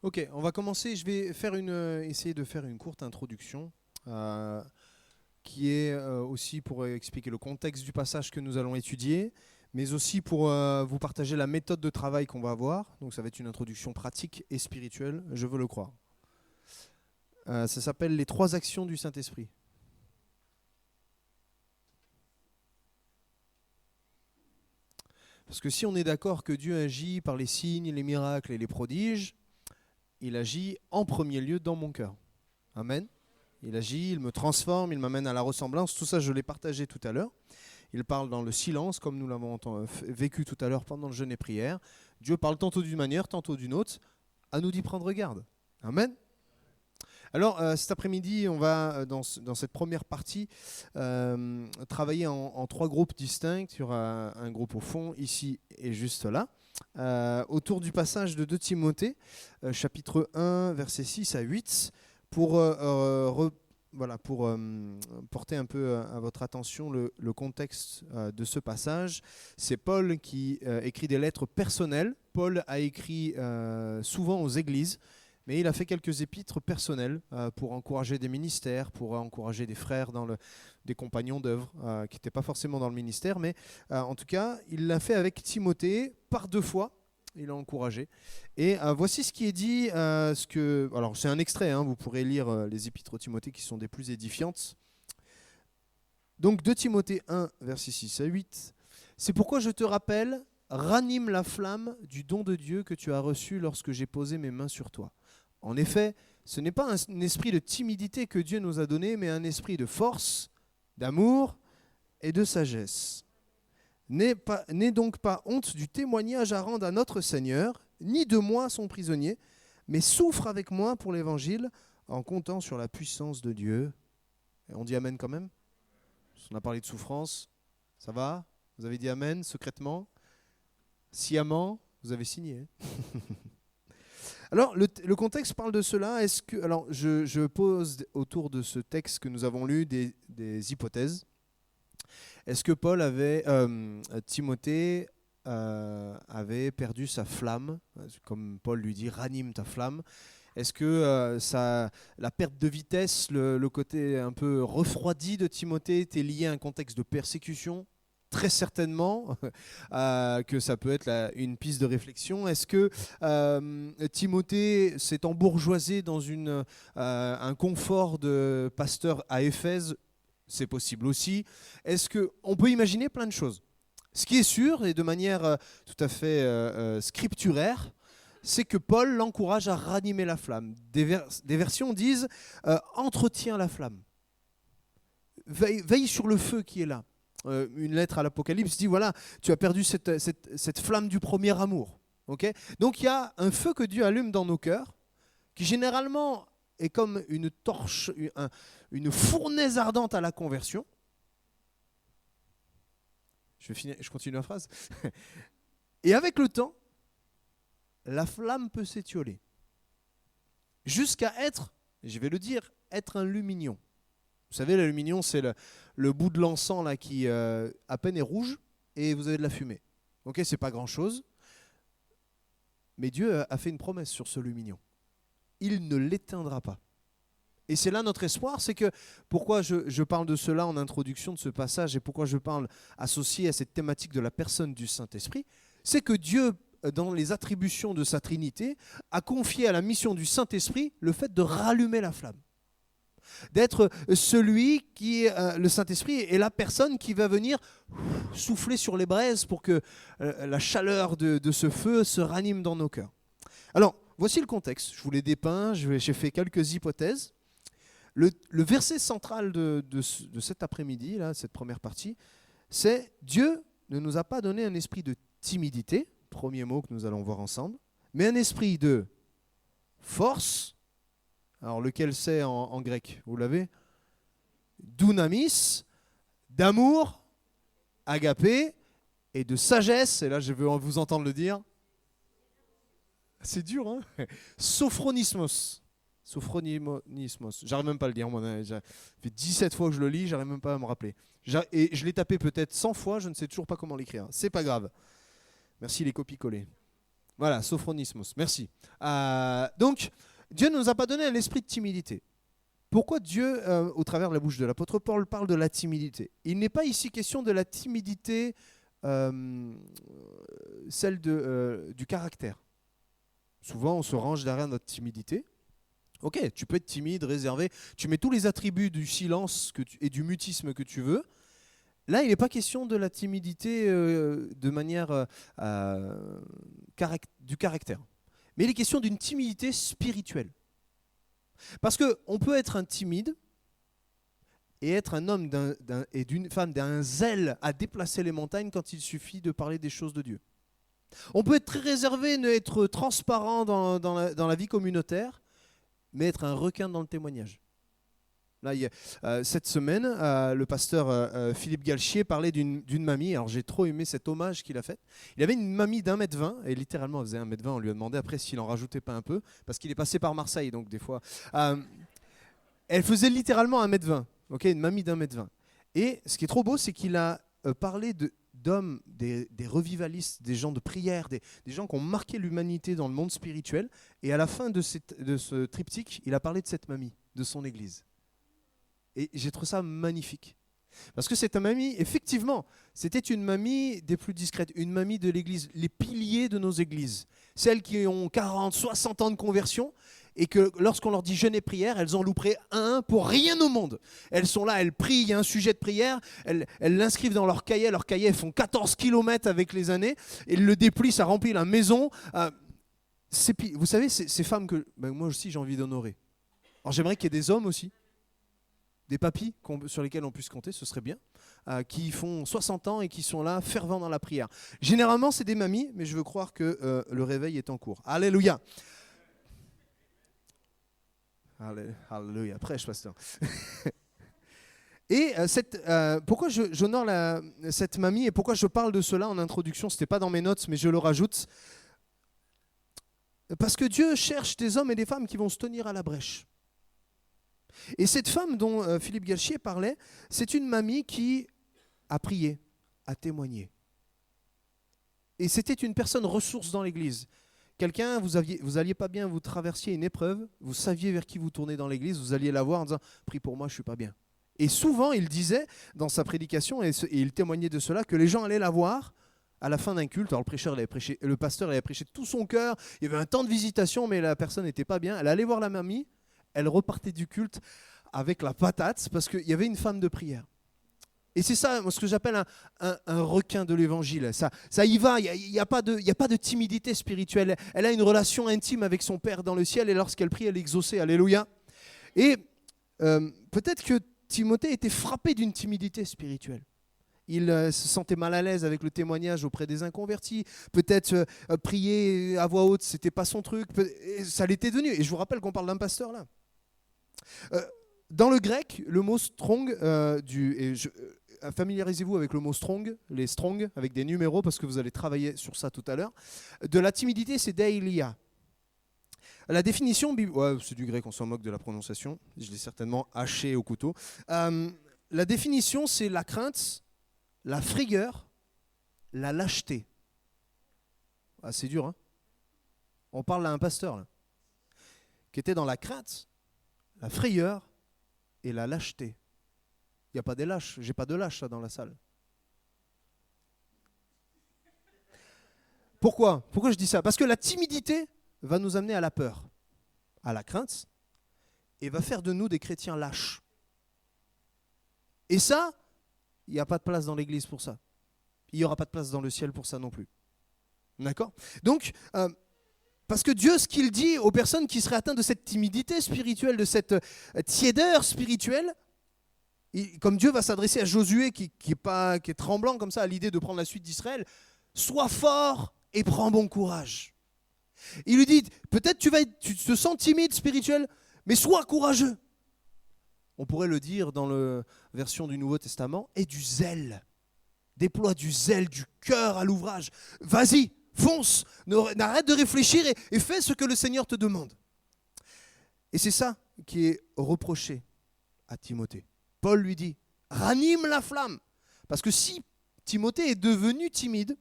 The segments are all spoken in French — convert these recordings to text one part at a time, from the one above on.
Ok, on va commencer. Je vais essayer de faire une courte introduction euh, qui est aussi pour expliquer le contexte du passage que nous allons étudier, mais aussi pour vous partager la méthode de travail qu'on va avoir. Donc ça va être une introduction pratique et spirituelle, je veux le croire. Ça s'appelle les 3 actions du Saint-Esprit. Parce que si on est d'accord que Dieu agit par les signes, les miracles et les prodiges, il agit en premier lieu dans mon cœur. Amen. Il agit, il me transforme, il m'amène à la ressemblance. Tout ça, je l'ai partagé tout à l'heure. Il parle dans le silence, comme nous l'avons vécu tout à l'heure pendant le jeûne et prière. Dieu parle tantôt d'une manière, tantôt d'une autre. À nous d'y prendre garde. Amen. Alors, cet après-midi, on va, dans cette première partie, travailler en 3 groupes distincts. Il y aura un groupe au fond, ici et juste là, autour du passage de 2 Timothée, chapitre 1, versets 6 à 8, pour, porter un peu à votre attention le contexte de ce passage. C'est Paul qui écrit des lettres personnelles. Paul a écrit souvent aux églises, mais il a fait quelques épîtres personnelles pour encourager des ministères, pour encourager des frères, des compagnons d'œuvre qui n'étaient pas forcément dans le ministère, mais en tout cas, il l'a fait avec Timothée par 2 fois. Il l'a encouragé. Et voici ce qui est dit. Alors, c'est un extrait, hein, vous pourrez lire les épîtres de Timothée qui sont des plus édifiantes. Donc, 2 Timothée 1, versets 6 à 8. C'est pourquoi je te rappelle, ranime la flamme du don de Dieu que tu as reçu lorsque j'ai posé mes mains sur toi. En effet, ce n'est pas un esprit de timidité que Dieu nous a donné, mais un esprit de force, d'amour et de sagesse. N'aie donc pas honte du témoignage à rendre à notre Seigneur, ni de moi son prisonnier, mais souffre avec moi pour l'Évangile en comptant sur la puissance de Dieu. Et on dit Amen quand même? On a parlé de souffrance. Ça va? Vous avez dit Amen secrètement? Sciemment? Vous avez signé. Alors, le contexte parle de cela. Alors, je pose autour de ce texte que nous avons lu des hypothèses. Est-ce que Timothée avait perdu sa flamme, comme Paul lui dit, ranime ta flamme? Est-ce que la perte de vitesse, le côté un peu refroidi de Timothée était lié à un contexte de persécution? Très certainement que ça peut être une piste de réflexion. Est-ce que Timothée s'est embourgeoisé dans un confort de pasteur à Éphèse? C'est possible aussi. On peut imaginer plein de choses. Ce qui est sûr, et de manière tout à fait scripturaire, c'est que Paul l'encourage à ranimer la flamme. Des versions disent entretiens la flamme. Veille sur le feu qui est là. Une lettre à l'Apocalypse dit voilà, tu as perdu cette flamme du premier amour. Okay. Donc il y a un feu que Dieu allume dans nos cœurs, qui généralement est comme une torche, une fournaise ardente à la conversion. Je continue la phrase. Et avec le temps, la flamme peut s'étioler. Jusqu'à être, je vais le dire, être un lumignon. Vous savez, l'aluminium, c'est le bout de l'encens là, qui à peine est rouge et vous avez de la fumée. Ok, c'est pas grand-chose. Mais Dieu a fait une promesse sur ce lumignon. Il ne l'éteindra pas. Et c'est là notre espoir, c'est que pourquoi je parle de cela en introduction de ce passage et pourquoi je parle associé à cette thématique de la personne du Saint-Esprit, c'est que Dieu, dans les attributions de sa Trinité, a confié à la mission du Saint-Esprit le fait de rallumer la flamme. D'être celui qui, le Saint-Esprit, est la personne qui va venir souffler sur les braises pour que la chaleur de ce feu se ranime dans nos cœurs. Alors, voici le contexte. Je vous l'ai dépeint, j'ai fait quelques hypothèses. Le verset central de cet après-midi, là, cette première partie, c'est « Dieu ne nous a pas donné un esprit de timidité », premier mot que nous allons voir ensemble, mais un esprit de force. Alors, lequel c'est en grec? Vous l'avez? Dounamis, d'amour, agapé, et de sagesse. Et là, je veux vous entendre le dire. C'est dur, hein? Sophronismos. Sophronismos. J'arrive même pas à le dire. Ça fait 17 fois que je le lis, j'arrive même pas à me rappeler. Et je l'ai tapé peut-être 100 fois, je ne sais toujours pas comment l'écrire. C'est pas grave. Merci les copies-collées. Voilà, sophronismos, merci. Donc, Dieu ne nous a pas donné un esprit de timidité. Pourquoi Dieu, au travers de la bouche de l'apôtre Paul, parle de la timidité? Il n'est pas ici question de la timidité, celle du caractère. Souvent, on se range derrière notre timidité. Ok, tu peux être timide, réservé, tu mets tous les attributs du silence et du mutisme que tu veux. Là, il n'est pas question de la timidité de manière du caractère. Mais il est question d'une timidité spirituelle. Parce qu'on peut être un timide et être un homme et d'une femme d'un zèle à déplacer les montagnes quand il suffit de parler des choses de Dieu. On peut être très réservé, être transparent dans la vie communautaire, mais être un requin dans le témoignage. Là, cette semaine, le pasteur Philippe Galchier parlait d'une mamie. Alors j'ai trop aimé cet hommage qu'il a fait. Il avait une mamie d'1,20 m, et littéralement elle faisait 1,20 m. On lui a demandé après s'il en rajoutait pas un peu, parce qu'il est passé par Marseille, donc des fois. Elle faisait littéralement 1,20 m, okay, une mamie d'1,20 m. Et ce qui est trop beau, c'est qu'il a parlé d'hommes, des revivalistes, des gens de prière, des gens qui ont marqué l'humanité dans le monde spirituel. Et à la fin de ce triptyque, il a parlé de cette mamie, de son église. Et j'ai trouvé ça magnifique. Parce que cette mamie, effectivement, c'était une mamie des plus discrètes, une mamie de l'église, les piliers de nos églises. Celles qui ont 40, 60 ans de conversion et que lorsqu'on leur dit jeûne et prière, elles en louperaient un pour rien au monde. Elles sont là, elles prient, il y a un sujet de prière, elles l'inscrivent dans leur cahier, elles font 14 km avec les années, et elles le déplient, ça remplit la maison. Vous savez, ces femmes que moi aussi j'ai envie d'honorer. Alors j'aimerais qu'il y ait des hommes aussi, des papis sur lesquels on puisse compter, ce serait bien, qui font 60 ans et qui sont là, fervents dans la prière. Généralement, c'est des mamies, mais je veux croire que le réveil est en cours. Alléluia. Alléluia, prêche, pasteur. Et pourquoi j'honore cette mamie et pourquoi je parle de cela en introduction, ce n'était pas dans mes notes, mais je le rajoute. Parce que Dieu cherche des hommes et des femmes qui vont se tenir à la brèche. Et cette femme dont Philippe Galchier parlait, c'est une mamie qui a prié, a témoigné. Et c'était une personne ressource dans l'église. Quelqu'un, vous alliez pas bien, vous traversiez une épreuve, vous saviez vers qui vous tournez dans l'église, vous alliez la voir en disant « Prie pour moi, je ne suis pas bien ». Et souvent, il disait dans sa prédication, et il témoignait de cela, que les gens allaient la voir à la fin d'un culte. Alors le pasteur avait prêché de tout son cœur, il y avait un temps de visitation, mais la personne n'était pas bien. Elle allait voir la mamie, elle repartait du culte avec la patate parce qu'il y avait une femme de prière. Et c'est ça, ce que j'appelle un requin de l'évangile. Ça y va, il n'y a pas de timidité spirituelle. Elle a une relation intime avec son Père dans le ciel et lorsqu'elle prie, elle est exaucée. Alléluia. Et peut-être que Timothée était frappé d'une timidité spirituelle. Il se sentait mal à l'aise avec le témoignage auprès des inconvertis. Peut-être prier à voix haute, ce n'était pas son truc. Ça l'était devenu. Et je vous rappelle qu'on parle d'un pasteur là. Dans le grec, le mot strong, familiarisez-vous avec le mot strong, les strong, avec des numéros, parce que vous allez travailler sur ça tout à l'heure. De la timidité, c'est deilia. La définition, c'est du grec, on s'en moque de la prononciation, je l'ai certainement haché au couteau. La définition, c'est la crainte, la frayeur, la lâcheté. Ah, c'est dur, hein? On parle à un pasteur, là, qui était dans la crainte, la frayeur et la lâcheté. Il n'y a pas des lâches, j'ai pas de lâches là dans la salle. Pourquoi je dis ça? Parce que la timidité va nous amener à la peur, à la crainte, et va faire de nous des chrétiens lâches. Et ça, il n'y a pas de place dans l'église pour ça. Il n'y aura pas de place dans le ciel pour ça non plus. D'accord? Donc, parce que Dieu, ce qu'il dit aux personnes qui seraient atteintes de cette timidité spirituelle, de cette tiédeur spirituelle, comme Dieu va s'adresser à Josué qui est tremblant comme ça à l'idée de prendre la suite d'Israël, sois fort et prends bon courage. Il lui dit, peut-être tu te sens timide spirituel, mais sois courageux. On pourrait le dire dans la version du Nouveau Testament, et du zèle. Déploie du zèle, du cœur à l'ouvrage. Vas-y, fonce, n'arrête de réfléchir et fais ce que le Seigneur te demande. Et c'est ça qui est reproché à Timothée. Paul lui dit, ranime la flamme. Parce que si Timothée est devenu timide,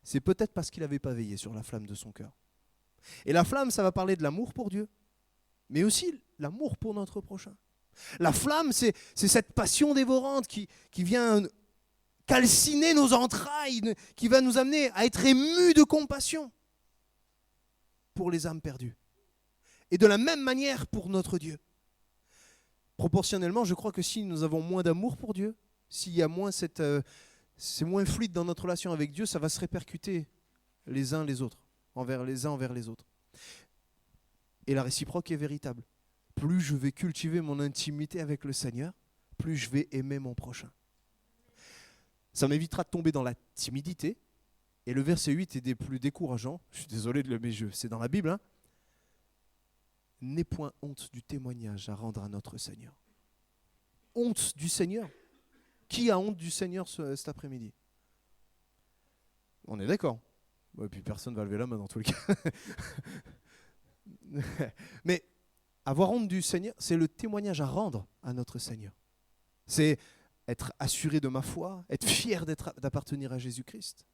c'est peut-être parce qu'il n'avait pas veillé sur la flamme de son cœur. Et la flamme, ça va parler de l'amour pour Dieu, mais aussi l'amour pour notre prochain. La flamme, c'est cette passion dévorante qui vient calciner nos entrailles, qui va nous amener à être émus de compassion pour les âmes perdues. Et de la même manière pour notre Dieu. Proportionnellement, je crois que si nous avons moins d'amour pour Dieu, s'il y a moins c'est moins fluide dans notre relation avec Dieu, ça va se répercuter les uns les autres, envers les uns envers les autres. Et la réciproque est véritable. Plus je vais cultiver mon intimité avec le Seigneur, plus je vais aimer mon prochain. Ça m'évitera de tomber dans la timidité. Et le verset 8 est des plus décourageants. Je suis désolé de le mettre, c'est dans la Bible. Hein. N'aie point honte du témoignage à rendre à notre Seigneur. Honte du Seigneur. Qui a honte du Seigneur cet après-midi? On est d'accord. Et puis personne ne va lever la main dans tous les cas. Mais avoir honte du Seigneur, c'est le témoignage à rendre à notre Seigneur. C'est être assuré de ma foi, être fier d'appartenir à Jésus-Christ.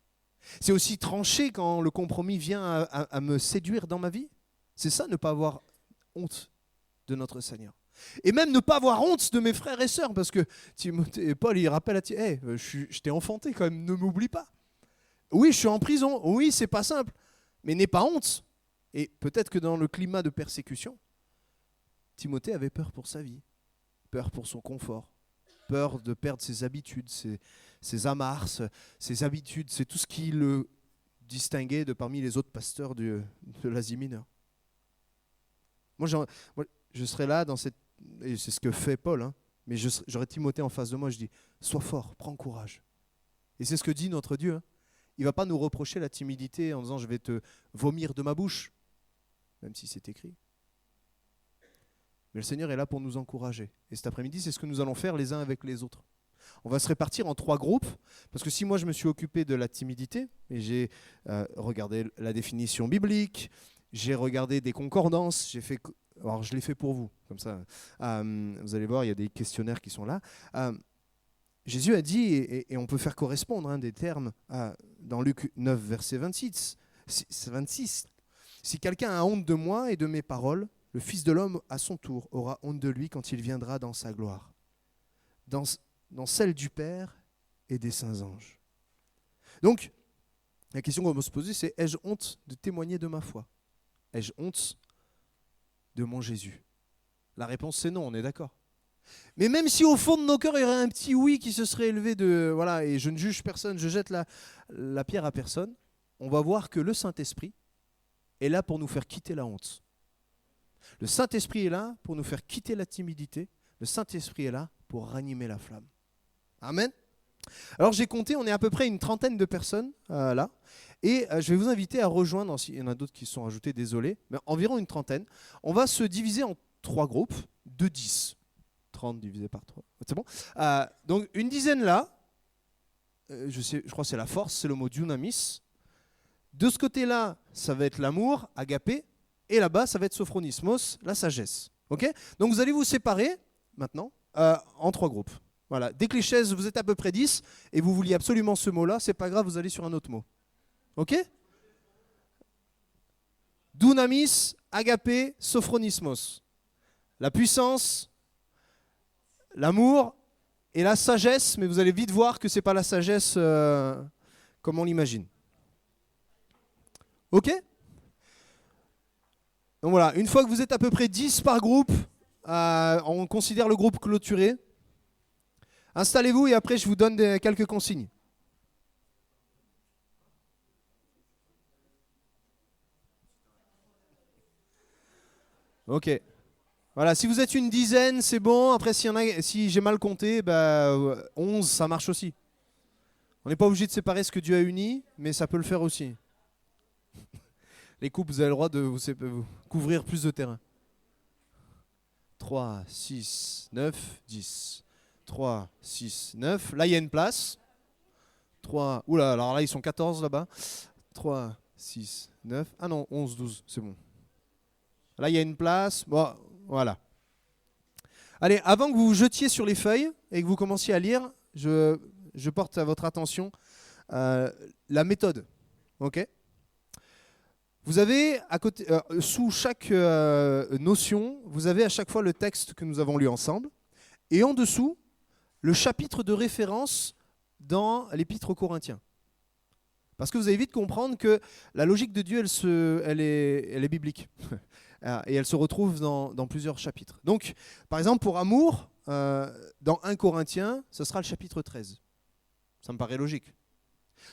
C'est aussi trancher quand le compromis vient à me séduire dans ma vie. C'est ça, ne pas avoir honte de notre Seigneur. Et même ne pas avoir honte de mes frères et sœurs, parce que Paul, il rappelle à Timothée, hey, je t'ai enfanté quand même, ne m'oublie pas. Oui, je suis en prison, oui, c'est pas simple, mais n'aie pas honte. Et peut-être que dans le climat de persécution, Timothée avait peur pour sa vie, peur pour son confort, peur de perdre ses habitudes, ses amarres, ses habitudes, c'est tout ce qui le distinguait de parmi les autres pasteurs de l'Asie mineure. Moi, je serais là dans cette... Et c'est ce que fait Paul, hein, mais j'aurais Timothée en face de moi, je dis, sois fort, prends courage. Et c'est ce que dit notre Dieu. Hein. Il ne va pas nous reprocher la timidité en disant, je vais te vomir de ma bouche, même si c'est écrit. Mais le Seigneur est là pour nous encourager. Et cet après-midi, c'est ce que nous allons faire les uns avec les autres. On va se répartir en 3 groupes, parce que si moi je me suis occupé de la timidité, et j'ai regardé la définition biblique, j'ai regardé des concordances, alors je l'ai fait pour vous, comme ça. Vous allez voir, il y a des questionnaires qui sont là. Jésus a dit, et on peut faire correspondre des termes dans Luc 9, verset 26, si quelqu'un a honte de moi et de mes paroles, le Fils de l'homme, à son tour, aura honte de lui quand il viendra dans sa gloire, dans celle du Père et des saints anges. Donc, la question qu'on va se poser, c'est, ai-je honte de témoigner de ma foi? Ai-je honte de mon Jésus? La réponse, c'est non, on est d'accord. Mais même si au fond de nos cœurs, il y aurait un petit oui qui se serait élevé voilà, et je ne juge personne, je jette la pierre à personne, on va voir que le Saint-Esprit est là pour nous faire quitter la honte. Le Saint-Esprit est là pour nous faire quitter la timidité. Le Saint-Esprit est là pour ranimer la flamme. Amen. Alors j'ai compté, on est à peu près une 30aine de personnes là. Et je vais vous inviter à rejoindre, il y en a d'autres qui sont ajoutés, désolé, mais environ une 30aine. On va se diviser en 3 groupes de 10. 30 divisé par 3. C'est bon. Donc une dizaine là, je crois que c'est la force, c'est le mot dunamis. De ce côté-là, ça va être l'amour, agapé. Et là-bas, ça va être sophronismos, la sagesse. Okay, donc vous allez vous séparer maintenant en 3 groupes. Voilà. Dès que les chaises, vous êtes à peu près 10 et vous vouliez absolument ce mot-là, c'est pas grave, vous allez sur un autre mot. Ok? Dunamis, agapé, sophronismos. La puissance, l'amour et la sagesse, mais vous allez vite voir que ce n'est pas la sagesse comme on l'imagine. Ok? Donc voilà, une fois que vous êtes à peu près 10 par groupe, on considère le groupe clôturé. Installez-vous et après je vous donne quelques consignes. Ok. Voilà, si vous êtes une dizaine, c'est bon. Après, si j'ai mal compté, 11, ça marche aussi. On n'est pas obligé de séparer ce que Dieu a uni, mais ça peut le faire aussi. Les couples, vous avez le droit de vous couvrir plus de terrain. 3, 6, 9, 10. 3, 6, 9. Là, il y a une place. 3. Oula, alors là, ils sont 14 là-bas. 3, 6, 9. Ah non, 11, 12, c'est bon. Là, il y a une place. Bon, voilà. Allez, avant que vous vous jetiez sur les feuilles et que vous commenciez à lire, je porte à votre attention la méthode. Ok. Vous avez à côté, sous chaque notion, vous avez à chaque fois le texte que nous avons lu ensemble, et en dessous, le chapitre de référence dans l'Épître aux Corinthiens. Parce que vous allez vite comprendre que la logique de Dieu, elle est biblique. Et elle se retrouve dans plusieurs chapitres. Donc, par exemple, pour amour, dans 1 Corinthiens, ce sera le chapitre 13. Ça me paraît logique.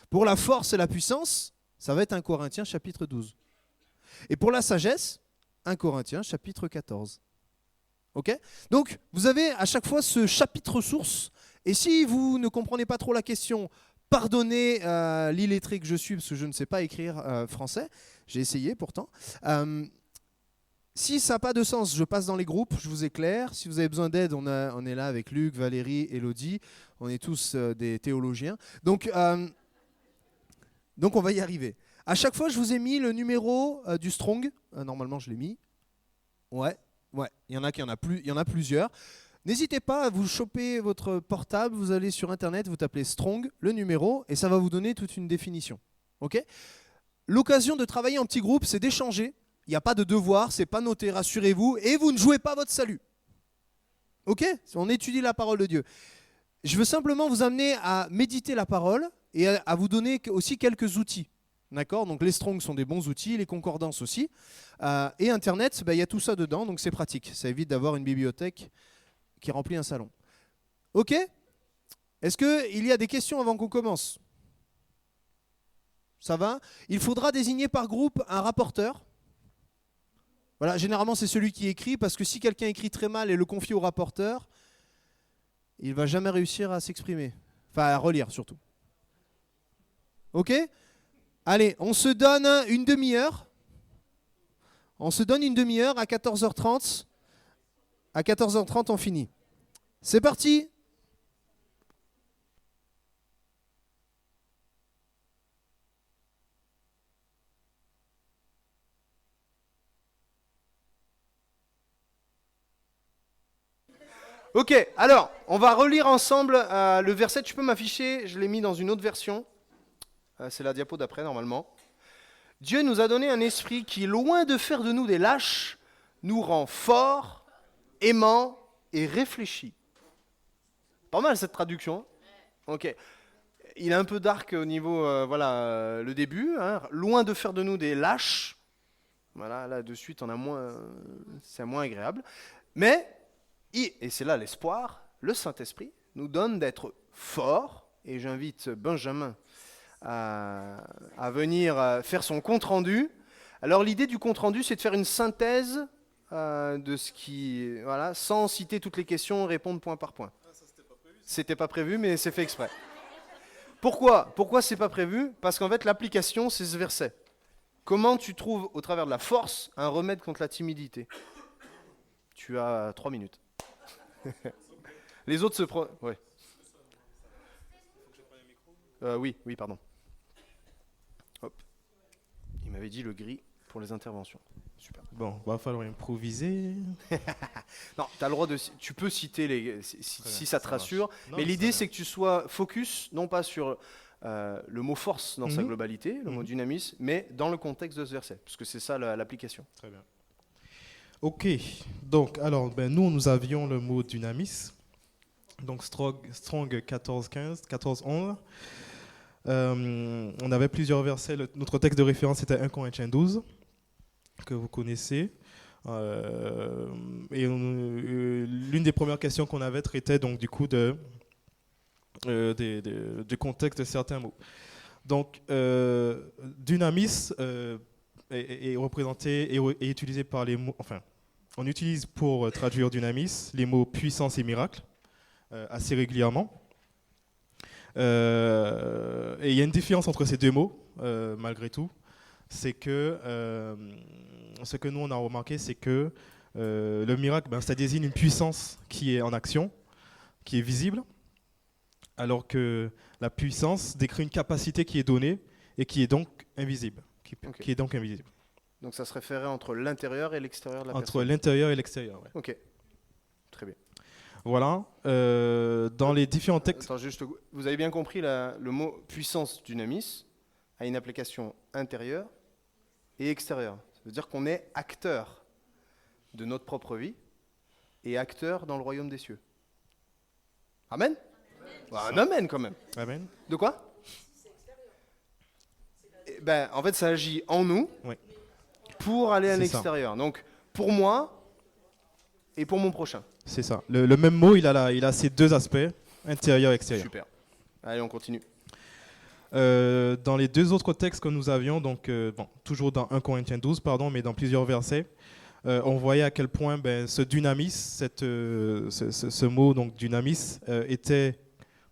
Pour la force et la puissance, ça va être 1 Corinthiens chapitre 12. Et pour la sagesse, 1 Corinthiens chapitre 14. Ok ? Donc, vous avez à chaque fois ce chapitre source. Et si vous ne comprenez pas trop la question, pardonnez l'illettré que je suis, parce que je ne sais pas écrire français. J'ai essayé pourtant. Si ça n'a pas de sens, je passe dans les groupes, je vous éclaire. Si vous avez besoin d'aide, on est là avec Luc, Valérie, Elodie. On est tous des théologiens. Donc, on va y arriver. À chaque fois, je vous ai mis le numéro du Strong. Normalement, je l'ai mis. Ouais. Il y en a plusieurs. N'hésitez pas à vous choper votre portable. Vous allez sur Internet, vous tapez Strong, le numéro, et ça va vous donner toute une définition. Ok ? L'occasion de travailler en petit groupe, c'est d'échanger. Il n'y a pas de devoir, c'est pas noté, rassurez-vous, et vous ne jouez pas votre salut. Ok ? On étudie la parole de Dieu. Je veux simplement vous amener à méditer la parole et à vous donner aussi quelques outils. D'accord ? Donc les Strongs sont des bons outils, les concordances aussi. Et Internet, il y a tout ça dedans, donc c'est pratique. Ça évite d'avoir une bibliothèque qui remplit un salon. Ok ? Est-ce qu'il y a des questions avant qu'on commence ? Ça va ? Il faudra désigner par groupe un rapporteur. Voilà, généralement c'est celui qui écrit, parce que si quelqu'un écrit très mal et le confie au rapporteur, il ne va jamais réussir à s'exprimer. Enfin, à relire surtout. Ok ? Allez, on se donne une demi-heure. On se donne une demi-heure à 14h30. À 14h30, on finit. C'est parti ! Ok, alors, on va relire ensemble le verset. Tu peux m'afficher, je l'ai mis dans une autre version. C'est la diapo d'après, normalement. Dieu nous a donné un esprit qui, loin de faire de nous des lâches, nous rend forts, aimants et réfléchis. Pas mal cette traduction. Ok. Il est un peu dark au niveau, le début. Hein. Loin de faire de nous des lâches. Voilà, là de suite, c'est moins agréable. Mais, et c'est là l'espoir, le Saint-Esprit nous donne d'être forts. Et j'invite Benjamin à venir faire son compte-rendu. Alors l'idée du compte-rendu, c'est de faire une synthèse de ce qui... Voilà, sans citer toutes les questions, répondre point par point. Ah, ça, c'était pas prévu, mais c'est fait exprès. Pourquoi c'est pas prévu ? Parce qu'en fait, l'application, c'est ce verset. Comment tu trouves, au travers de la force, un remède contre la timidité ? Tu as 3 minutes. Les autres se prennent... Ouais. Oui, pardon. Hop. Il m'avait dit le gris pour les interventions. Super. Bon, va falloir improviser. Non, tu as le droit de... Tu peux citer si ça te rassure. Non, mais l'idée, c'est que tu sois focus, non pas sur le mot force dans sa globalité, le mot dynamisme, mais dans le contexte de ce verset. Parce que c'est ça l'application. Très bien. Ok. Donc, alors, nous avions le mot dynamisme. Donc, Strong 14-15, 14-11. On avait plusieurs versets. Notre texte de référence était 1 Corinthiens 12, que vous connaissez. Et l'une des premières questions qu'on avait traitait donc du coup du contexte de certains mots. Donc, dynamis est représenté et utilisé par les mots. Enfin, on utilise pour traduire dynamis les mots puissance et miracle assez régulièrement. Et il y a une différence entre ces deux mots, malgré tout. C'est que ce que nous on a remarqué, c'est que le miracle, ça désigne une puissance qui est en action, qui est visible, alors que la puissance décrit une capacité qui est donnée et qui est donc invisible. Qui est donc invisible. Donc ça se référait entre l'intérieur et l'extérieur de la personne. Entre l'intérieur et l'extérieur, ouais. Ok, très bien. Voilà. Dans les différents textes... Attends, vous avez bien compris le mot puissance dynamis a une application intérieure et extérieure. Ça veut dire qu'on est acteur de notre propre vie et acteur dans le royaume des cieux. Amen. Un amen quand même. Amen. De quoi? En fait, ça agit en nous Oui. pour aller à C'est l'extérieur. Donc, pour moi et pour mon prochain. C'est ça. Le même mot, il a ces deux aspects, intérieur et extérieur. Super. Allez, on continue. Dans les deux autres textes que nous avions, donc toujours dans 1 Corinthiens 12, mais dans plusieurs versets, on voyait à quel point ce dynamis, ce mot donc dynamis, était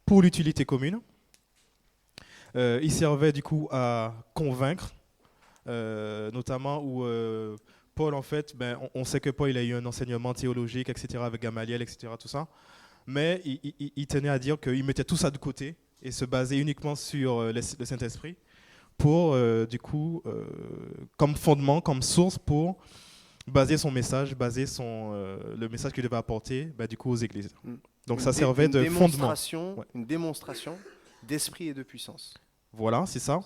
pour l'utilité commune. Il servait du coup à convaincre, notamment où Paul, en fait, on sait que Paul il a eu un enseignement théologique, etc., avec Gamaliel, etc., tout ça, mais il tenait à dire qu'il mettait tout ça de côté et se basait uniquement sur le Saint-Esprit pour, du coup, comme fondement, comme source pour baser son message, le message qu'il devait apporter du coup aux églises. Donc ça servait de fondement. Ouais. Une démonstration d'esprit et de puissance. Voilà, c'est ça.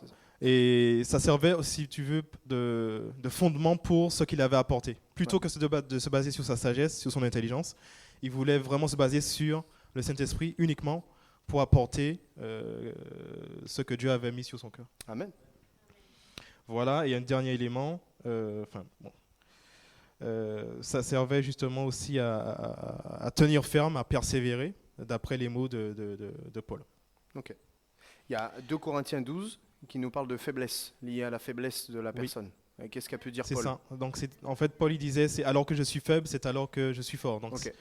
Et ça servait, si tu veux, de fondement pour ce qu'il avait apporté. Plutôt que de se baser sur sa sagesse, sur son intelligence, il voulait vraiment se baser sur le Saint-Esprit uniquement pour apporter ce que Dieu avait mis sur son cœur. Amen. Voilà, et un dernier élément, ça servait justement aussi à tenir ferme, à persévérer, d'après les mots de Paul. Ok. Il y a 2 Corinthiens 12 qui nous parle de faiblesse, liée à la faiblesse de la personne. Oui. Qu'est-ce qu'a pu dire Paul? C'est ça. Donc en fait, Paul il disait, c'est alors que je suis faible, c'est alors que je suis fort. Donc, okay.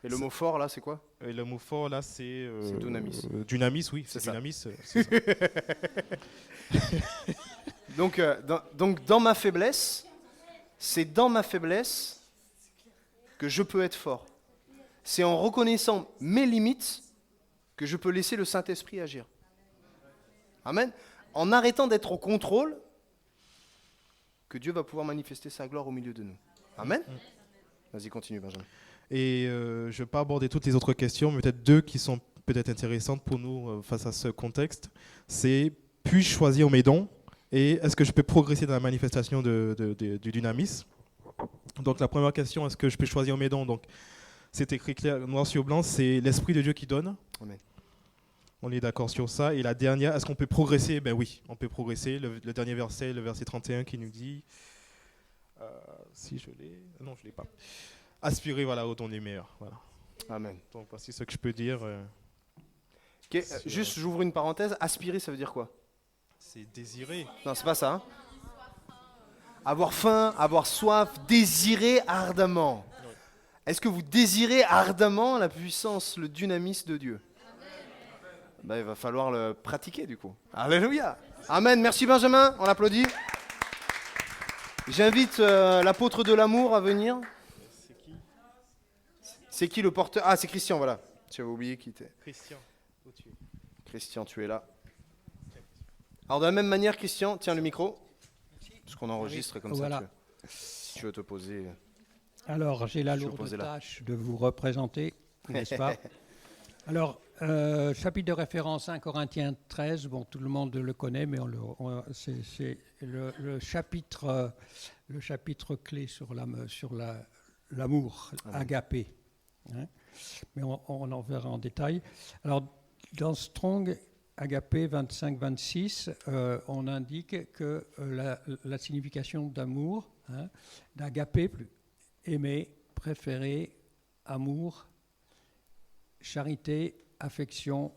Et le mot fort là, c'est quoi? Et le mot fort là, c'est dunamis. Dunamis, oui, c'est dunamis. C'est ça. donc dans ma faiblesse, c'est dans ma faiblesse que je peux être fort. C'est en reconnaissant mes limites que je peux laisser le Saint-Esprit agir. Amen. En arrêtant d'être au contrôle, que Dieu va pouvoir manifester sa gloire au milieu de nous. Amen. Vas-y, continue, Benjamin. Et je ne vais pas aborder toutes les autres questions, mais peut-être deux qui sont peut-être intéressantes pour nous face à ce contexte. C'est, puis-je choisir mes dons et est-ce que je peux progresser dans la manifestation du dynamisme? Donc la première question, est-ce que je peux choisir mes dons? Donc c'est écrit clair, noir sur blanc, c'est l'Esprit de Dieu qui donne. Amen. On est d'accord sur ça. Et la dernière, est-ce qu'on peut progresser? Ben oui, on peut progresser. Le dernier verset, le verset 31 qui nous dit, si je l'ai, non je ne l'ai pas. Aspirer au don des meilleurs. Voilà. Amen. Donc voici ce que je peux dire. Juste, j'ouvre une parenthèse. Aspirer, ça veut dire quoi? C'est désirer. Non, c'est pas ça. Hein. Avoir faim, avoir soif, désirer ardemment. Oui. Est-ce que vous désirez ardemment la puissance, le dynamisme de Dieu? Il va falloir le pratiquer du coup. Alléluia. Amen. Merci Benjamin. On l'applaudit. J'invite l'apôtre de l'amour à venir. C'est qui le porteur? Ah, c'est Christian, voilà. J'avais oublié qui était. Christian, où tu es? Christian, tu es là. Alors, de la même manière, Christian, tiens le micro. Parce qu'on enregistre comme voilà. Ça. Si tu veux te poser. Alors, j'ai la lourde tâche de vous représenter, n'est-ce pas? Alors, chapitre de référence 1 Corinthiens 13, bon, tout le monde le connaît, mais c'est le chapitre clé sur l'amour, agapé. Hein, mais on en verra en détail. Alors, dans Strong Agapé 25-26, on indique que la signification d'amour, hein, d'agapé, aimer, préférer, amour, charité, affection,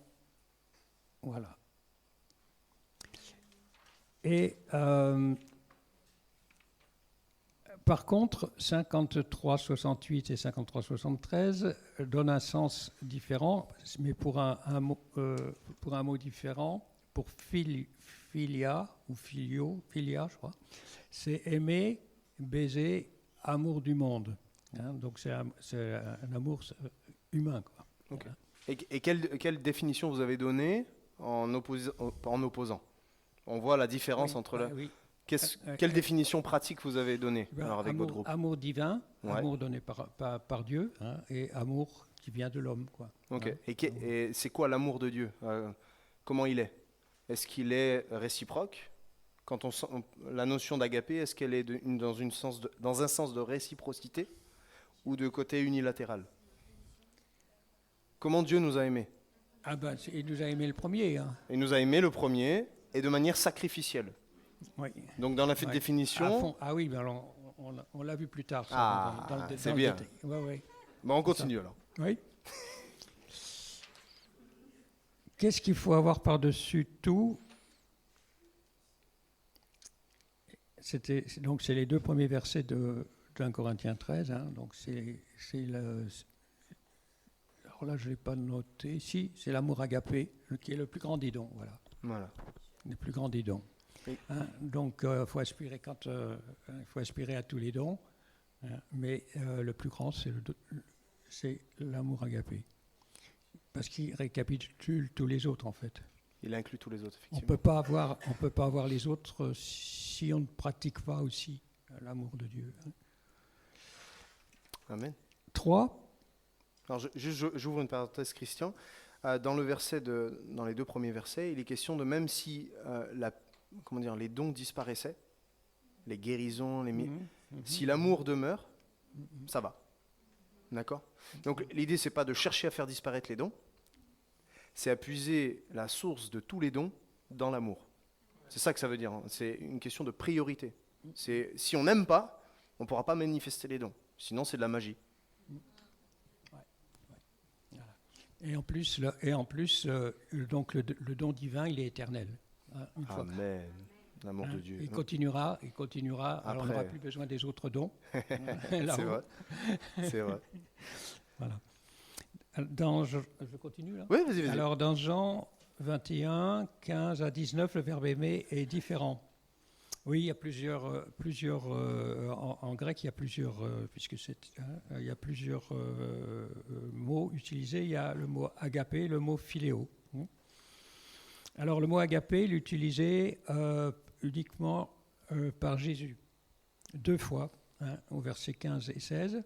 voilà. Et par contre, 53-68 et 53-73 donnent un sens différent, mais pour un mot différent, pour filia ou filia, je crois, c'est aimer, baiser, amour du monde. Hein, donc c'est un amour humain, quoi. Okay. Et quelle définition vous avez donnée en opposant? On voit la différence entre la... Oui. Quelle définition pratique vous avez donnée avec votre groupe? Amour divin, amour donné par Dieu, hein, et amour qui vient de l'homme, quoi. Ok. Hein, et c'est quoi l'amour de Dieu? Comment il est? Est-ce qu'il est réciproque? quand la notion d'agapé, est-ce qu'elle est dans un sens de réciprocité ou de côté unilatéral? Comment Dieu nous a aimés? Il nous a aimé le premier. Hein. Il nous a aimés le premier et de manière sacrificielle. Oui. Donc dans la définition... Ah oui, mais alors, on l'a vu plus tard. Ça, c'est bien. Ouais. On continue alors. Oui. Qu'est-ce qu'il faut avoir par-dessus tout? Donc c'est les 2 premiers versets de 1 Corinthiens 13. Hein, donc alors là, je ne l'ai pas noté. Ici, c'est l'amour agapé, qui est le plus grand des dons. Voilà. Le plus grand des dons. Oui. Hein, donc, il faut aspirer à tous les dons. Hein, mais le plus grand, c'est l'amour agapé. Parce qu'il récapitule tous les autres, en fait. Il inclut tous les autres, effectivement. On peut pas avoir les autres si on ne pratique pas aussi l'amour de Dieu. Amen. 3. Alors, j'ouvre une parenthèse, Christian. Dans les 2 premiers versets, il est question de même si les dons disparaissaient, les guérisons, si l'amour demeure, ça va. D'accord? Donc l'idée, c'est pas de chercher à faire disparaître les dons, c'est à puiser la source de tous les dons dans l'amour. C'est ça que ça veut dire. Hein. C'est une question de priorité. Si on n'aime pas, on ne pourra pas manifester les dons. Sinon, c'est de la magie. Et en plus, donc le don divin, il est éternel. Hein, Amen. L'amour de Dieu. Il continuera. Alors on n'aura plus besoin des autres dons. C'est vrai. Voilà. Je continue là. Oui, vas-y. Alors dans Jean 21, 15 à 19, le verbe aimer est différent. Oui, il y a plusieurs en grec, il y a plusieurs, il y a plusieurs mots utilisés. Il y a le mot agapé, le mot philéo. Alors le mot agapé, il est utilisé uniquement par Jésus, 2 fois, au verset 15 et 16.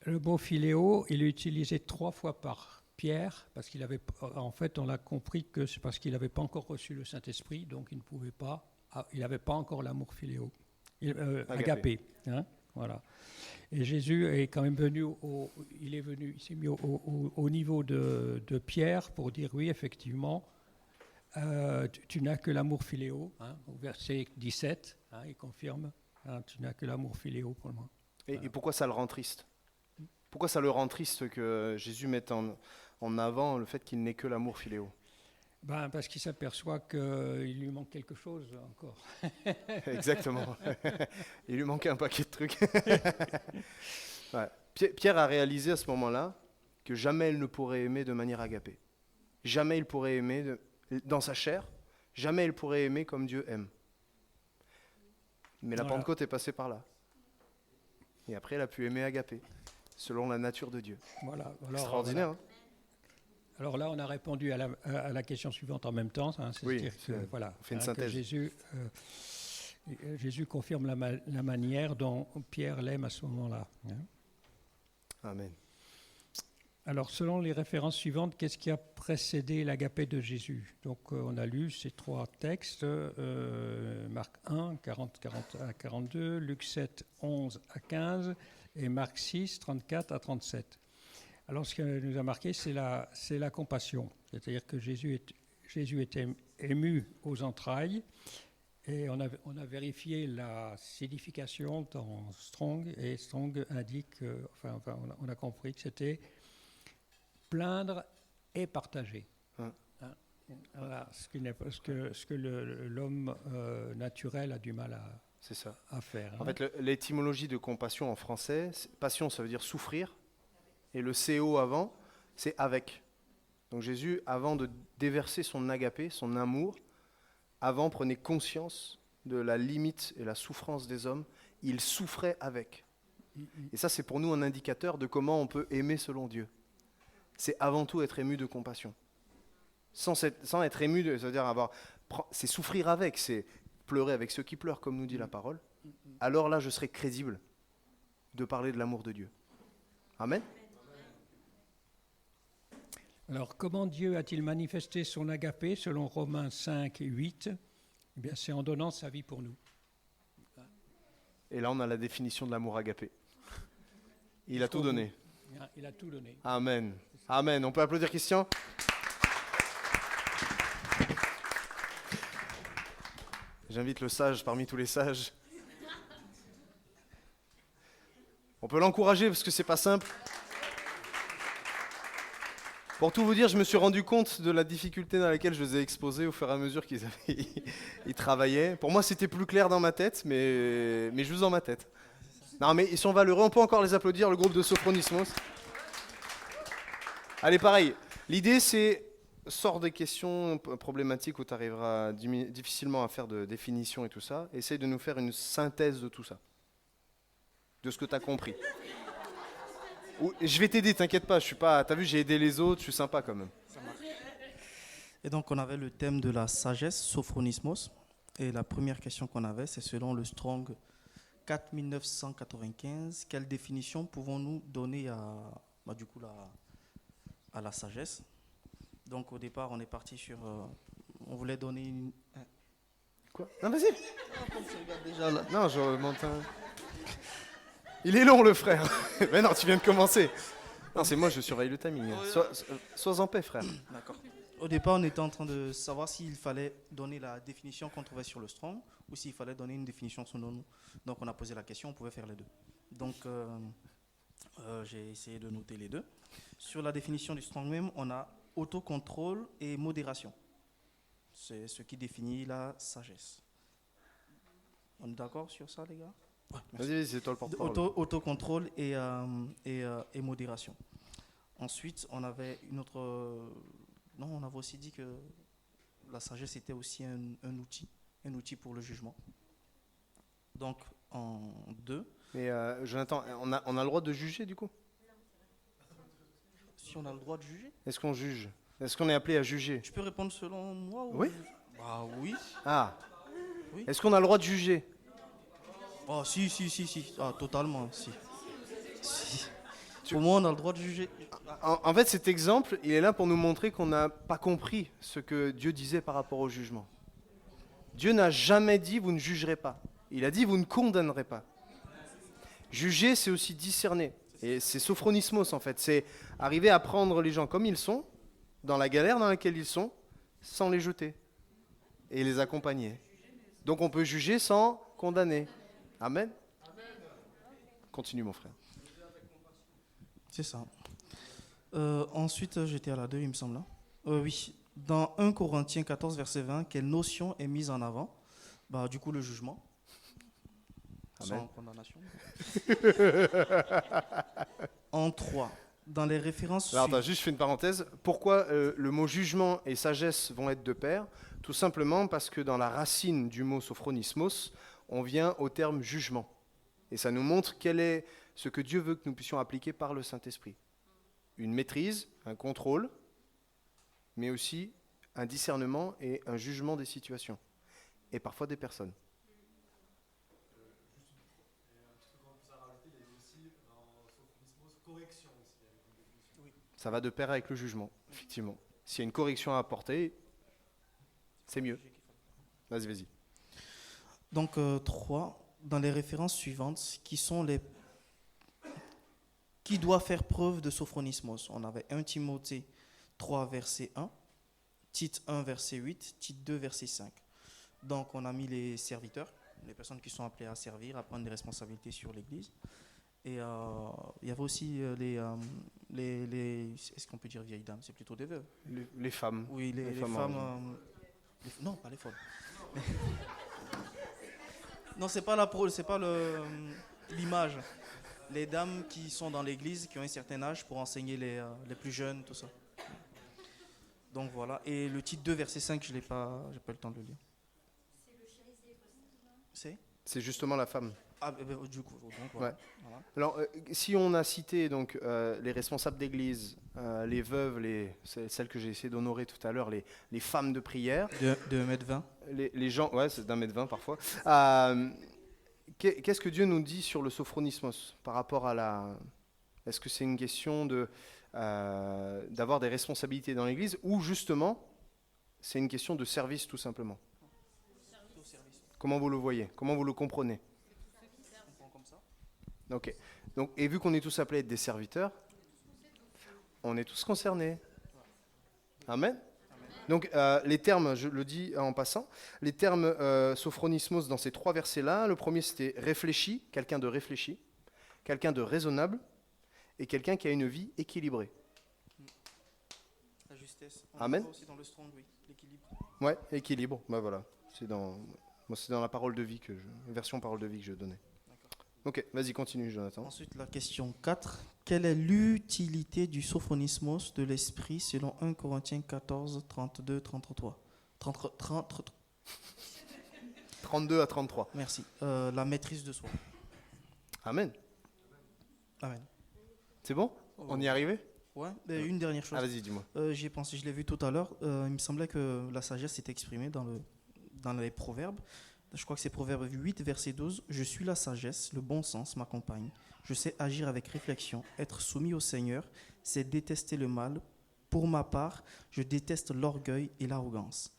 Le mot philéo, il est utilisé 3 fois par Pierre, parce qu'il avait, en fait, on a compris que c'est parce qu'il n'avait pas encore reçu le Saint-Esprit, donc il ne pouvait pas, il n'avait pas encore l'amour philéo, agapé. Voilà. Et Jésus est quand même venu, il s'est mis au niveau de Pierre pour dire oui, effectivement, tu n'as que l'amour philéo, au verset 17, il confirme, tu n'as que l'amour philéo pour moi. Et pourquoi ça le rend triste? Pourquoi ça le rend triste que Jésus mette en avant le fait qu'il n'ait que l'amour philéo? Parce qu'il s'aperçoit qu'il lui manque quelque chose encore. Exactement. Il lui manquait un paquet de trucs. Ouais. Pierre a réalisé à ce moment-là que jamais il ne pourrait aimer de manière agapée. Jamais il pourrait aimer dans sa chair. Jamais il pourrait aimer comme Dieu aime. Mais la Pentecôte est passée par là. Et après, il a pu aimer agapé, selon la nature de Dieu. Voilà. Extraordinaire. Hein? Alors là, on a répondu à la question suivante en même temps. C'est-à-dire que, on fait une synthèse. Que Jésus confirme la manière dont Pierre l'aime à ce moment-là. Amen. Alors, selon les références suivantes, qu'est-ce qui a précédé l'agapé de Jésus? Donc, on a lu ces 3 textes, Marc 1, 40 à 42, Luc 7, 11 à 15, et Marc 6, 34 à 37. Alors, ce qui nous a marqué, c'est la compassion. C'est-à-dire que Jésus était ému aux entrailles. Et on a vérifié la signification dans Strong. Et Strong indique, on a compris que c'était plaindre et partager. Voilà, ce que l'homme naturel a du mal à faire. En fait, l'étymologie de compassion en français, passion, ça veut dire souffrir. Et le CO avant, c'est avec. Donc Jésus, avant de déverser son agapé, son amour, avant prenait conscience de la limite et la souffrance des hommes. Il souffrait avec. Et ça, c'est pour nous un indicateur de comment on peut aimer selon Dieu. C'est avant tout être ému de compassion. Sans être ému, c'est-à-dire c'est souffrir avec, c'est pleurer avec ceux qui pleurent, comme nous dit la parole. Alors là, je serai crédible de parler de l'amour de Dieu. Amen. Alors, comment Dieu a-t-il manifesté son agapé selon Romains 5 et 8 ? Eh bien, c'est en donnant sa vie pour nous. Et là, on a la définition de l'amour agapé. Il a tout donné. Il a tout donné. Amen. Amen. On peut applaudir Christian? J'invite le sage parmi tous les sages. On peut l'encourager parce que c'est pas simple. Pour tout vous dire, je me suis rendu compte de la difficulté dans laquelle je les ai exposés au fur et à mesure ils travaillaient. Pour moi, c'était plus clair dans ma tête, mais juste dans ma tête. Non, mais ils sont valeureux. On peut encore les applaudir, le groupe de Sophronismos. Allez, pareil. L'idée, c'est sors des questions problématiques où tu arriveras difficilement à faire de définition et tout ça. Essaye de nous faire une synthèse de tout ça, de ce que tu as compris. Je vais t'aider, t'inquiète pas, je suis pas. T'as vu, j'ai aidé les autres, je suis sympa quand même. Et donc on avait le thème de la sagesse, Sophronismos. Et la première question qu'on avait, c'est selon le Strong 4995, quelle définition pouvons-nous donner à la sagesse? Donc au départ, on est parti sur... on voulait donner une... Quoi? Non, vas-y. Non, je remonte un... Il est long, le frère. Mais non, tu viens de commencer. Non, c'est moi, je surveille le timing. Sois en paix, frère. D'accord. Au départ, on était en train de savoir s'il fallait donner la définition qu'on trouvait sur le Strong ou s'il fallait donner une définition selon nous. Donc on a posé la question, on pouvait faire les deux. Donc j'ai essayé de noter les deux. Sur la définition du Strong même, on a autocontrôle et modération. C'est ce qui définit la sagesse. On est d'accord sur ça, les gars? Ouais, vas-y, c'est toi le porte-parole. Autocontrôle et modération. Ensuite, on avait une autre... non, on avait aussi dit que la sagesse était aussi un outil pour le jugement. Donc, en 2... Mais Jonathan, on a le droit de juger, du coup? Si on a le droit de juger? Est-ce qu'on juge? Est-ce qu'on est appelé à juger? Je peux répondre selon moi ou... Oui. Bah oui. Ah. Oui. Est-ce qu'on a le droit de juger? Oh, si. Ah, totalement, si. Pour moi, on a le droit de juger. En fait, cet exemple, il est là pour nous montrer qu'on n'a pas compris ce que Dieu disait par rapport au jugement. Dieu n'a jamais dit « vous ne jugerez pas ». Il a dit « vous ne condamnerez pas ». Juger, c'est aussi discerner. Et c'est sophronismos, en fait. C'est arriver à prendre les gens comme ils sont, dans la galère dans laquelle ils sont, sans les jeter. Et les accompagner. Donc on peut juger sans condamner. Amen. Continue, mon frère. C'est ça. Ensuite, j'étais à la 2, il me semble. Oui. Dans 1 Corinthiens 14, verset 20, quelle notion est mise en avant? Bah, du coup, le jugement. Amen. Sans condamnation. En 3, dans les références... Alors, attends, juste je fais une parenthèse. Pourquoi le mot jugement et sagesse vont être de pair? Tout simplement parce que dans la racine du mot sophronismos, on vient au terme jugement. Et ça nous montre quel est ce que Dieu veut que nous puissions appliquer par le Saint-Esprit. Une maîtrise, un contrôle, mais aussi un discernement et un jugement des situations. Et parfois des personnes. Ça va de pair avec le jugement, effectivement. S'il y a une correction à apporter, c'est mieux. Vas-y. Donc, 3, dans les références suivantes, qui doit faire preuve de sophronismos? On avait 1 Timothée 3, verset 1, Tite 1, verset 8, Tite 2, verset 5. Donc, on a mis les serviteurs, les personnes qui sont appelées à servir, à prendre des responsabilités sur l'Église. Et il y avait aussi les est-ce qu'on peut dire vieilles dames? C'est plutôt des veuves. Les femmes. Oui, les femmes. Non, pas les femmes. Non, c'est pas l'image. Les dames qui sont dans l'église, qui ont un certain âge pour enseigner les plus jeunes, tout ça. Donc voilà. Et le titre 2, verset 5, j'ai pas le temps de le lire. C'est justement la femme. Ah, du coup, donc voilà. Ouais. Voilà. Alors, si on a cité donc, les responsables d'église, les veuves, celles que j'ai essayé d'honorer tout à l'heure, les femmes de prière. De 1m20. Les gens, ouais, c'est d'1m20 parfois. Qu'est-ce que Dieu nous dit sur le sophronismos par rapport à la... Est-ce que c'est une question d'avoir des responsabilités dans l'église ou justement, c'est une question de service tout simplement? Comment vous le voyez? Comment vous le comprenez? Ok. Donc, et vu qu'on est tous appelés à être des serviteurs, on est tous concernés. Amen. Donc les termes, je le dis en passant, les termes sophronismos dans ces 3 versets-là, le premier c'était réfléchi, quelqu'un de réfléchi, quelqu'un de raisonnable et quelqu'un qui a une vie équilibrée. La justesse. Amen. Aussi dans le strong, oui, l'équilibre. Ouais, équilibre, bah voilà, c'est dans la parole de vie version parole de vie que je donnais. Ok, vas-y, continue Jonathan. Ensuite, la question 4. Quelle est l'utilité du sophonismos de l'esprit selon 1 Corinthiens 14, 32, 33 32 à 33. Merci. La maîtrise de soi. Amen. Amen. C'est bon? On y est arrivé? Ouais, une dernière chose. Ah, vas-y, dis-moi. J'y ai pensé, je l'ai vu tout à l'heure. Il me semblait que la sagesse était exprimée dans les proverbes. Je crois que c'est Proverbe 8, verset 12. Je suis la sagesse, le bon sens m'accompagne. Je sais agir avec réflexion. Être soumis au Seigneur, c'est détester le mal. Pour ma part, je déteste l'orgueil et l'arrogance,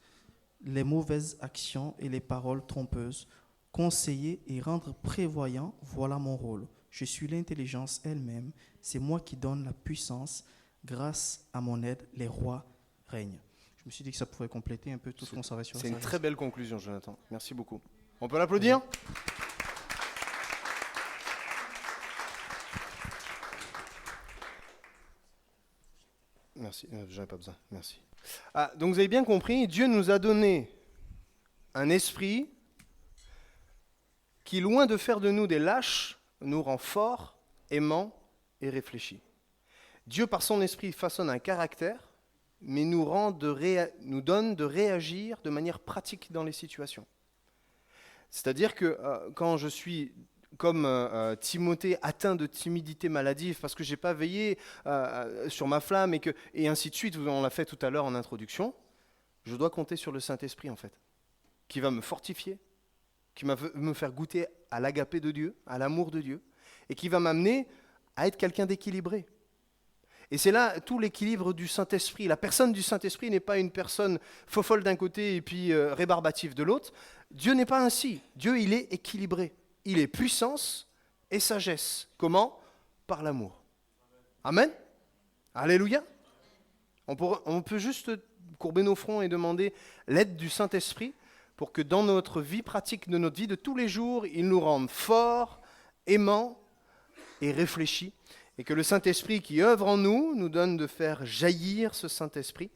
les mauvaises actions et les paroles trompeuses. Conseiller et rendre prévoyant, voilà mon rôle. Je suis l'intelligence elle-même. C'est moi qui donne la puissance. Grâce à mon aide, les rois règnent. Je me suis dit que ça pouvait compléter un peu tout ce qu'on savait sur la C'est une sagesse. très belle conclusion, Jonathan. Merci beaucoup. On peut l'applaudir? Merci, j'en ai pas besoin. Merci. Ah, donc vous avez bien compris, Dieu nous a donné un esprit qui, loin de faire de nous des lâches, nous rend forts, aimants et réfléchis. Dieu, par son esprit, façonne un caractère, mais nous donne de réagir de manière pratique dans les situations. C'est-à-dire que quand je suis comme Timothée atteint de timidité maladive parce que je n'ai pas veillé sur ma flamme et ainsi de suite, on l'a fait tout à l'heure en introduction, je dois compter sur le Saint-Esprit en fait, qui va me fortifier, qui va me faire goûter à l'agapé de Dieu, à l'amour de Dieu, et qui va m'amener à être quelqu'un d'équilibré. Et c'est là tout l'équilibre du Saint-Esprit. La personne du Saint-Esprit n'est pas une personne fofolle d'un côté et puis rébarbative de l'autre. Dieu n'est pas ainsi. Dieu, il est équilibré. Il est puissance et sagesse. Comment? Par l'amour. Amen. Alléluia. On peut juste courber nos fronts et demander l'aide du Saint-Esprit pour que dans notre vie pratique, de notre vie de tous les jours, il nous rende forts, aimants et réfléchis. Et que le Saint-Esprit qui œuvre en nous nous donne de faire jaillir ce Saint-Esprit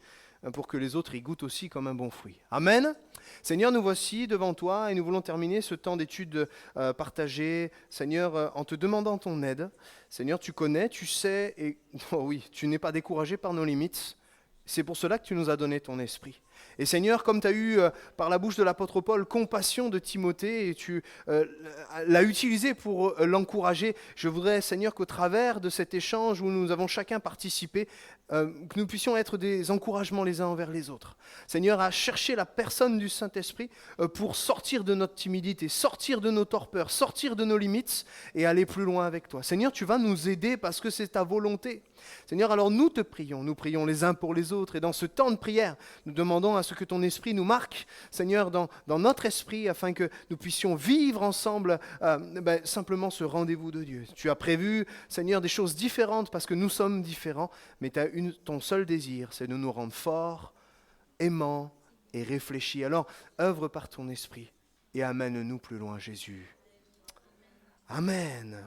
pour que les autres y goûtent aussi comme un bon fruit. Amen. Seigneur, nous voici devant toi et nous voulons terminer ce temps d'études partagées. Seigneur, en te demandant ton aide. Seigneur, tu connais, tu sais, et oh oui, tu n'es pas découragé par nos limites. C'est pour cela que tu nous as donné ton esprit. Et Seigneur, comme tu as eu par la bouche de l'apôtre Paul compassion de Timothée et tu l'as utilisé pour l'encourager, je voudrais, Seigneur, qu'au travers de cet échange où nous avons chacun participé, que nous puissions être des encouragements les uns envers les autres. Seigneur, à chercher la personne du Saint-Esprit pour sortir de notre timidité, sortir de nos torpeurs, sortir de nos limites et aller plus loin avec toi. Seigneur, tu vas nous aider parce que c'est ta volonté. Seigneur, alors nous prions les uns pour les autres et dans ce temps de prière, nous demandons à ce que ton esprit nous marque, Seigneur, dans notre esprit afin que nous puissions vivre ensemble simplement ce rendez-vous de Dieu. Tu as prévu, Seigneur, des choses différentes parce que nous sommes différents, mais ton seul désir, c'est de nous rendre forts, aimants et réfléchis. Alors, œuvre par ton esprit et amène-nous plus loin, Jésus. Amen.